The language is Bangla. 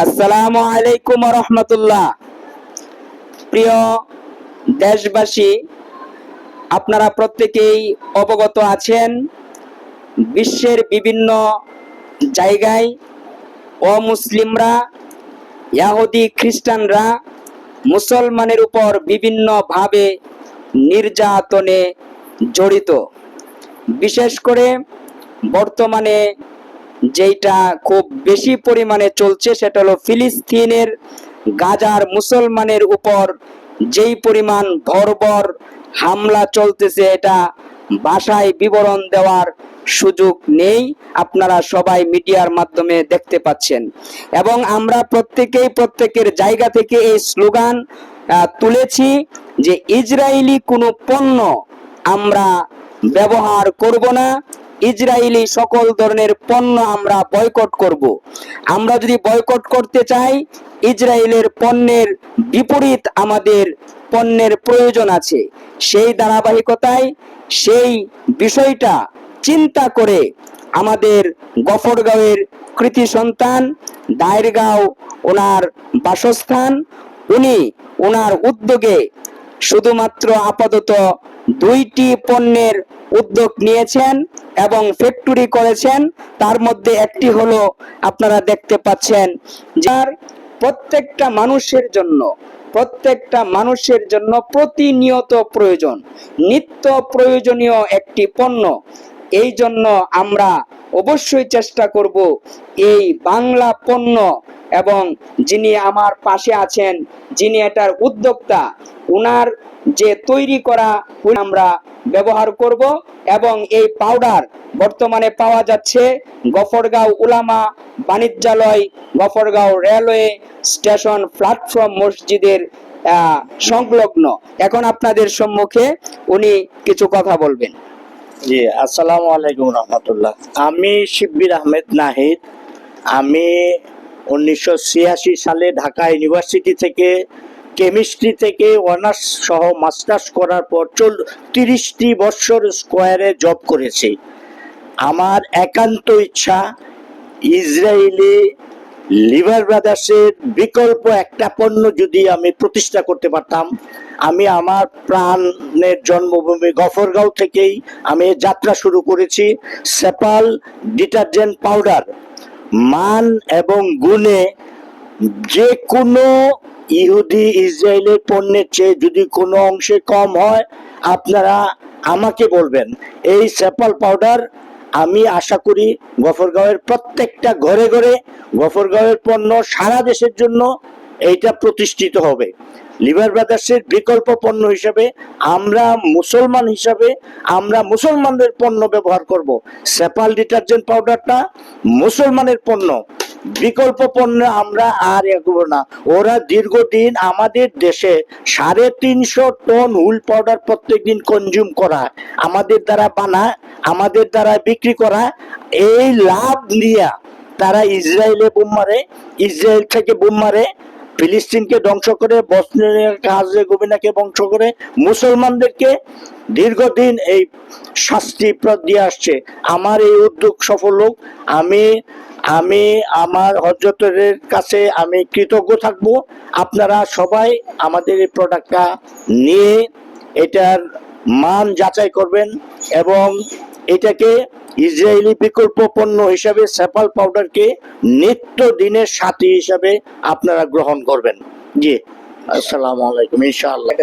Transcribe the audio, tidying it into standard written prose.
আসসালামু আলাইকুম ওয়া রাহমাতুল্লাহ। প্রিয় দেশবাসী, আপনারা প্রত্যেকেই অবগত আছেন, বিশ্বের বিভিন্ন জায়গায় অমুসলিমরা, ইহুদি খ্রিস্টানরা মুসলমানের উপর বিভিন্নভাবে নির্যাতনে জড়িত। বিশেষ করে বর্তমানে যেটা খুব বেশি পরিমাণে চলছে সেটা হলো ফিলিস্তিনের গাজার মুসলমানের উপর যেই পরিমাণ বর্বর হামলা চলতেছে, এটা ভাষায় বিবরণ দেওয়ার সুযোগ নেই। আপনারা সবাই মিডিয়ার মাধ্যমে দেখতে পাচ্ছেন এবং আমরা প্রত্যেকেই প্রত্যেকের জায়গা থেকে এই স্লোগান তুলেছি যে ইসরায়েলি কোনো পণ্য আমরা ব্যবহার করব না, ইসরায়েলি সকল ধরনের পণ্য আমরা বয়কট করব। আমরা যদি বয়কট করতে চাই, ইসরায়েলের পণ্যের বিপরীত আমাদের পণ্যের প্রয়োজন আছে। সেই ধারাবাহিকতায় সেই বিষয়টা চিন্তা করে আমাদের গফরগাঁওয়ের কৃতি সন্তান, দায়েরগাঁও ওনার বাসস্থান, উনি ওনার উদ্যোগে শুধুমাত্র আপাতত 2টি পণ্যের উদ্যোগ নিয়েছেন এবং ফ্যাক্টরি করেছেন। তার মধ্যে একটি হলো আপনারা দেখতে পাচ্ছেন, যার প্রত্যেকটা মানুষের জন্য প্রতিনিয়ত প্রয়োজন, নিত্য প্রয়োজনীয় একটি পণ্য। এই জন্য আমরা অবশ্যই চেষ্টা করব এই বাংলা পণ্য, এবং যিনি আমার পাশে আছেন, যিনি এটার উদ্যোক্তা, উনার যে তৈরি করা আমরা ব্যবহার করব। এবং এই পাউডার বর্তমানে পাওয়া যাচ্ছে গফরগাঁও উলামা বাণিজ্যালয়, গফরগাঁও রেলওয়ে স্টেশন প্ল্যাটফর্ম মসজিদের সংলগ্ন। এখন আপনাদের সম্মুখে উনি কিছু কথা বলবেন। জি, আসসালামু আলাইকুম রহমতুল্লাহ। আমি শিব্বির আহমেদ নাহিদ। আমি 1986 সালে ঢাকা ইউনিভার্সিটি থেকে কেমিস্ট্রি থেকে অনার্স সহ মাস্টার্স করার পর 30টি বছর স্কোয়ারে জব করেছি। আমার একান্ত ইচ্ছা ইসরায়েলি লিভার ব্রাদার্সের বিকল্প একটা পণ্য যদি আমি প্রতিষ্ঠা করতে পারতাম। আমি আমার প্রাণের জন্মভূমি গফরগাঁও থেকেই আমি যাত্রা শুরু করেছি। সেপাল ডিটারজেন্ট পাউডার মান এবং গুণে যে কোনো ইহুদি ইসরায়েলের পণ্যের চেয়ে যদি কোনো অংশে কম হয়, আপনারা আমাকে বলবেন। এই সেপাল পাউডার আমি আশা করি গফরগাঁওয়ের প্রত্যেকটা ঘরে ঘরে গফরগাঁওয়ের পণ্য সারা দেশের জন্য এইটা প্রতিষ্ঠিত হবে। লিভার ব্রাদার্সের বিকল্প পণ্য হিসেবে আমরা মুসলমানদের পণ্য ব্যবহার করব। সেপাল ডিটারজেন্ট পাউডারটা মুসলমানের পণ্য, বিকল্প পণ্য আমরা আর এগোবো না। ওরা দীর্ঘদিন আমাদের দেশে 350 টন হুইল পাউডার প্রত্যেকদিন কনজিউম করা, আমাদের দ্বারা বানায়, আমাদের দ্বারা বিক্রি করা। এই লাভ নিয়ে তারা ইসরায়েলে বোম মারে, ইসরায়েল থেকে বোম মারে, ফিলিস্তিনকে ধ্বংস করে, বসনিয়া হার্জেগোভিনাকে ধ্বংস করে, মুসলমানদেরকে দীর্ঘদিন এই শাস্তি দিয়ে আসছে। আমার এই উদ্যোগ সফল হোক, আমি আমার হযরতের কাছে আমি কৃতজ্ঞ থাকব। আপনারা সবাই আমাদের এই প্রোডাক্টটা নিয়ে এটার মান যাচাই করবেন এবং এটাকে ইসরায়েলি বিকল্প পণ্য হিসাবে সেপাল পাউডারকে নিত্য দিনের সাথী হিসাবে আপনারা গ্রহণ করবেন। জি, আসসালামু আলাইকুম। ইনশাআল্লাহ।